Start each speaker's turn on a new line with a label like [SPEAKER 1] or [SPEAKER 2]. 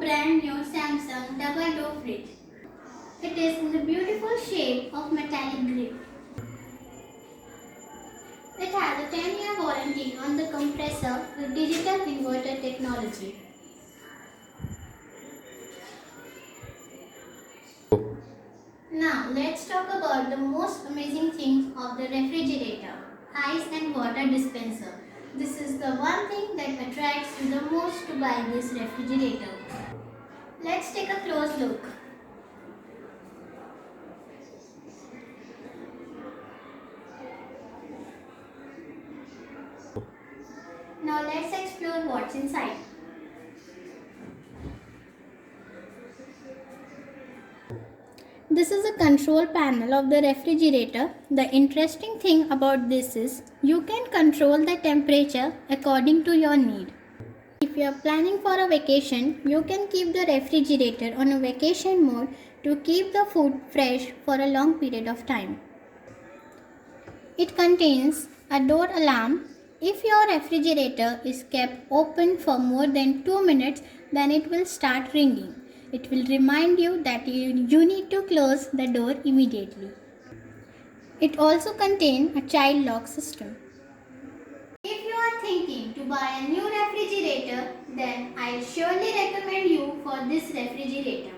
[SPEAKER 1] brand new Samsung double door fridge. It is in the beautiful shade of metallic grey. It has a 10-year warranty on the compressor with digital inverter technology. Now let's talk about the most amazing thing of the refrigerator, ice and water dispenser. This is the one thing that attracts you the most to buy this refrigerator. Let's take a close look. Now let's explore what's inside. This is a control panel of the refrigerator. The interesting thing about this is you can control the temperature according to your need. If you are planning for a vacation, you can keep the refrigerator on a vacation mode to keep the food fresh for a long period of time. It contains a door alarm. If your refrigerator is kept open for more than 2 minutes, then it will start ringing. It will remind you that you need to close the door immediately. It also contains a child lock system. If you are thinking to buy a new refrigerator, then I surely recommend you for this refrigerator.